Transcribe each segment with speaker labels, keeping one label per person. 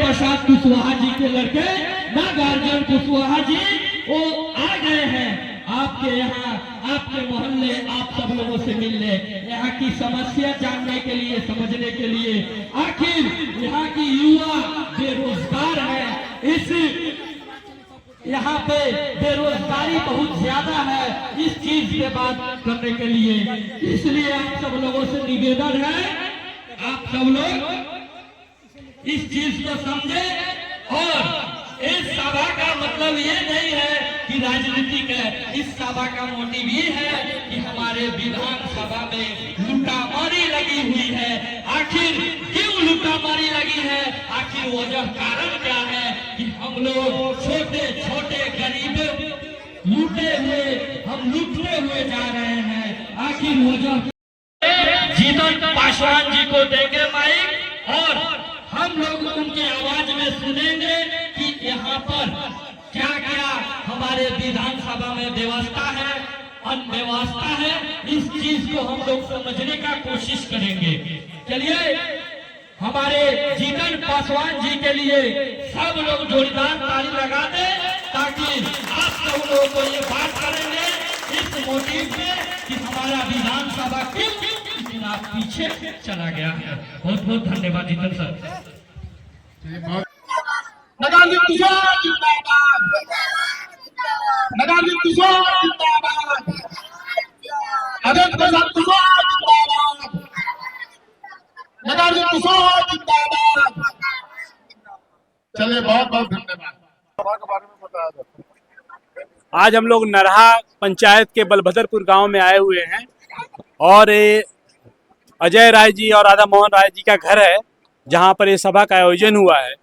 Speaker 1: प्रसाद कुशवाहा जी के लड़के नागार्जुन कुशवाहा जी वो आ गए हैं आपके यहाँ, आपके मोहल्ले, आप सब लोगों से मिलने, यहाँ की समस्या जानने के लिए, समझने के लिए। आखिर यहाँ की युवा बेरोजगार है, इस यहाँ पे बेरोजगारी बहुत ज्यादा है, इस चीज पे बात करने के लिए। इसलिए आप सब लोगों से निवेदन है, आप सब लोग इस चीज को समझे। और इस सभा का मतलब ये नहीं है कि राजनीतिक है, इस सभा का मोटिव ये है कि हमारे विधानसभा में लूटामारी लगी हुई है। आखिर क्यों लूटामारी लगी है, आखिर वजह कारण क्या है कि हम लोग छोटे छोटे गरीब लूटे हुए, हम लूटते हुए जा रहे हैं। आखिर वजह जीतन पासवान जी को देंगे माइक और हम लोग उनके आवाज में सुनेंगे कि यहाँ पर क्या क्या हमारे विधानसभा में व्यवस्था है, अनव्यवस्था है। इस चीज को हम लोग समझने का कोशिश करेंगे। चलिए हमारे जीतन पासवान जी के लिए सब लोग जोरदार ताली लगा दें, ताकि आप सब लोगों को ये बात करेंगे इस मोटिव में कि हमारा विधानसभा क्यों इतना पीछे चला गया है। बहुत बहुत धन्यवाद जीतन सर।
Speaker 2: नागार्जुन कुशवाहा जिंदाबाद, नागार्जुन कुशवाहा जिंदाबाद, अजय प्रसाद कुशवाहा जिंदाबाद, नागार्जुन कुशवाहा जिंदाबाद। चलिए बहुत बहुत धन्यवाद। सभा के बारे में बताया जाता।
Speaker 3: आज हम लोग नरहा पंचायत के बलभद्रपुर गांव में आए हुए हैं और अजय राय जी और राधा मोहन राय जी का घर है जहां पर ये सभा का आयोजन हुआ है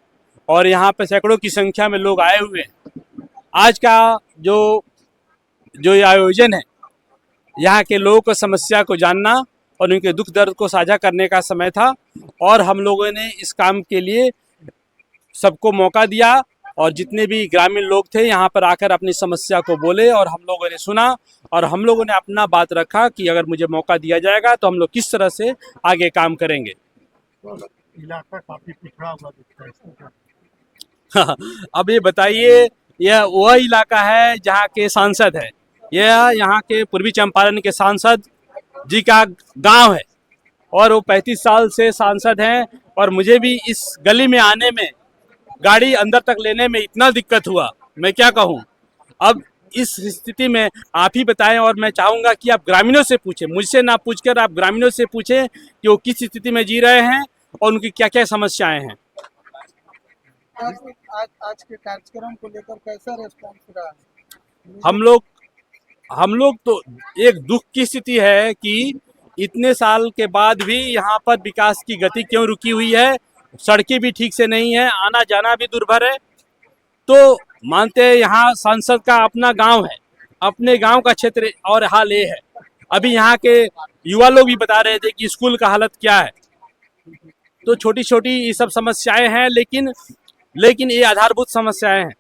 Speaker 3: और यहाँ पे सैकड़ों की संख्या में लोग आए हुए हैं। आज का जो ये आयोजन है, यहाँ के लोगों को समस्या को जानना और उनके दुख दर्द को साझा करने का समय था और हम लोगों ने इस काम के लिए सबको मौका दिया और जितने भी ग्रामीण लोग थे यहाँ पर आकर अपनी समस्या को बोले और हम लोगों ने सुना और हम लोगों ने अपना बात रखा कि अगर मुझे मौका दिया जाएगा तो हम लोग किस तरह से आगे काम करेंगे।
Speaker 2: इलाका काफी पिछड़ा हुआ दिखता है।
Speaker 3: अब ये बताइए, यह वह इलाका है जहाँ के सांसद है, यह यहाँ के पूर्वी चंपारण के सांसद जी का गांव है और वो 35 साल से सांसद हैं और मुझे भी इस गली में आने में, गाड़ी अंदर तक लेने में इतना दिक्कत हुआ, मैं क्या कहूँ। अब इस स्थिति में आप ही बताएं और मैं चाहूँगा कि आप ग्रामीणों से पूछें, मुझसे ना पूछकर आप ग्रामीणों से पूछें कि वो किस स्थिति में जी रहे हैं और उनकी क्या क्या समस्याएं हैं।
Speaker 2: आज के कार्यक्रम को लेकर कैसा रिस्पॉन्स रहा?
Speaker 3: हम लोग तो एक दुख की स्थिति है कि इतने साल के बाद भी यहाँ पर विकास की गति क्यों रुकी हुई है। सड़कें भी ठीक से नहीं है, आना जाना भी दुर्भर है। तो मानते हैं यहाँ सांसद का अपना गांव है, अपने गांव का क्षेत्र और हाल ये है। अभी यहाँ के युवा लोग भी बता रहे थे कि स्कूल का हालत क्या है। तो छोटी छोटी ये सब समस्याएं हैं, लेकिन ये आधारभूत समस्याएं हैं।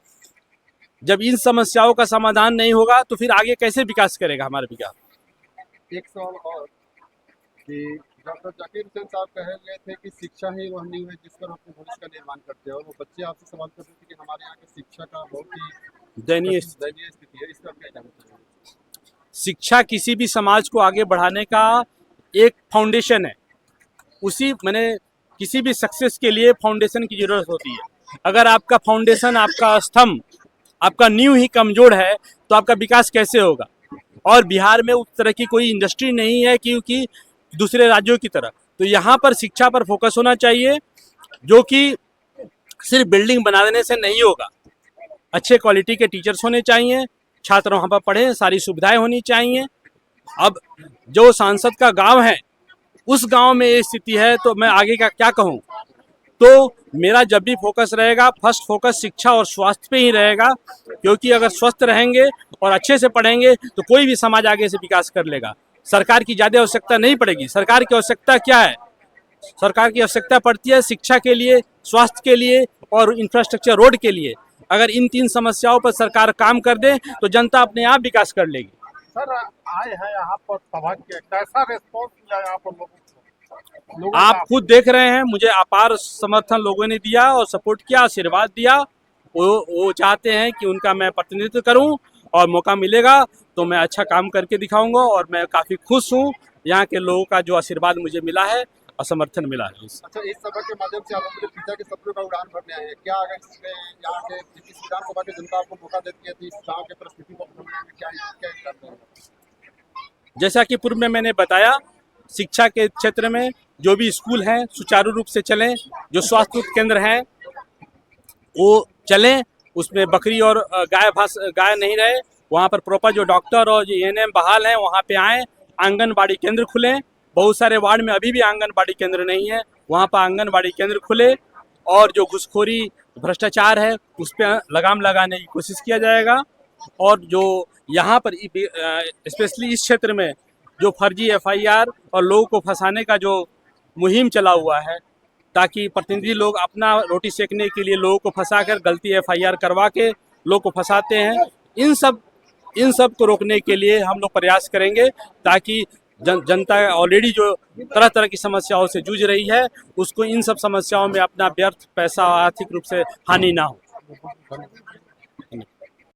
Speaker 3: जब इन समस्याओं का समाधान नहीं होगा तो फिर आगे कैसे विकास करेगा हमारा विकास।
Speaker 2: एक सवाल और कि डॉक्टर जाकिर हुसैन साहब कह रहे थे कि शिक्षा ही वह नींव है जिस पर अपने भविष्य का निर्माण करते हैं और वो बच्चे आपसे सवाल कर रहे थे कि हमारे यहाँ की शिक्षा का बहुत ही दयनीय स्थिति है, इस पर क्या कहना चाहिए?
Speaker 3: शिक्षा किसी भी समाज को आगे बढ़ाने का एक फाउंडेशन है। उसी मैंने किसी भी सक्सेस के लिए फाउंडेशन की जरूरत होती है। अगर आपका फाउंडेशन, आपका स्तंभ, आपका नींव ही कमजोर है तो आपका विकास कैसे होगा। और बिहार में उस तरह की कोई इंडस्ट्री नहीं है क्योंकि दूसरे राज्यों की तरह। तो यहाँ पर शिक्षा पर फोकस होना चाहिए, जो कि सिर्फ बिल्डिंग बना देने से नहीं होगा। अच्छे क्वालिटी के टीचर्स होने चाहिए, छात्र वहाँ पर पढ़ें, सारी सुविधाएं होनी चाहिए। अब जो सांसद का गांव है उस गांव में ये स्थिति है तो मैं आगे का क्या कहूँ। तो मेरा जब भी फोकस रहेगा, फर्स्ट फोकस शिक्षा और स्वास्थ्य पे ही रहेगा, क्योंकि अगर स्वस्थ रहेंगे और अच्छे से पढ़ेंगे तो कोई भी समाज आगे से विकास कर लेगा। सरकार की ज़्यादा आवश्यकता नहीं पड़ेगी। सरकार की आवश्यकता क्या है? सरकार की आवश्यकता पड़ती है शिक्षा के लिए, स्वास्थ्य के लिए और इंफ्रास्ट्रक्चर रोड के लिए। अगर इन तीन समस्याओं पर सरकार काम कर दे तो जनता अपने आप विकास कर लेगी।
Speaker 2: सर आए हैं यहाँ पर सभा के, कैसा रिस्पॉन्स मिला यहाँ पर लोगों को? लोगों
Speaker 3: आप
Speaker 2: का
Speaker 3: खुद देख रहे हैं, मुझे अपार समर्थन लोगों ने दिया और सपोर्ट किया, आशीर्वाद दिया। वो चाहते हैं कि उनका मैं प्रतिनिधित्व करूं और मौका मिलेगा तो मैं अच्छा काम करके दिखाऊंगा और मैं काफ़ी खुश हूं। यहाँ के लोगों का जो आशीर्वाद मुझे मिला है और समर्थन मिला है।
Speaker 2: अच्छा, इस सभा के माध्यम से आप अपने पिता के सपनों का उड़ान भरने आए हैं। क्या अगर इसमें यहाँ के इस विधानसभा की जनता आपको मौका देती है तो इस गाँव के परिस्थिति को बदलने में क्या क्या करते हैं?
Speaker 3: जैसा कि पूर्व में मैंने बताया, शिक्षा के क्षेत्र में जो भी स्कूल हैं सुचारू रूप से चलें, जो स्वास्थ्य केंद्र हैं वो चलें, उसमें बकरी और गाय नहीं रहे, वहाँ पर प्रॉपर जो डॉक्टर और जो एएनएम बहाल हैं वहाँ पे आएँ, आंगनबाड़ी केंद्र खुलें। बहुत सारे वार्ड में अभी भी आंगनबाड़ी केंद्र नहीं है, वहाँ पर आंगनबाड़ी केंद्र खुले और जो घुसखोरी भ्रष्टाचार है उस पर लगाम लगाने की कोशिश किया जाएगा। और जो यहाँ पर स्पेशली इस क्षेत्र में जो फर्जी एफआईआर और लोगों को फंसाने का जो मुहिम चला हुआ है, ताकि प्रतिनिधि लोग अपना रोटी सेकने के लिए लोगों को फंसाकर गलती एफआईआर करवा के लोगों को फंसाते हैं, इन सब को रोकने के लिए हम लोग प्रयास करेंगे ताकि जनता ऑलरेडी जो तरह तरह की समस्याओं से जूझ रही है उसको इन सब समस्याओं में अपना व्यर्थ पैसा आर्थिक रूप से हानि ना हो।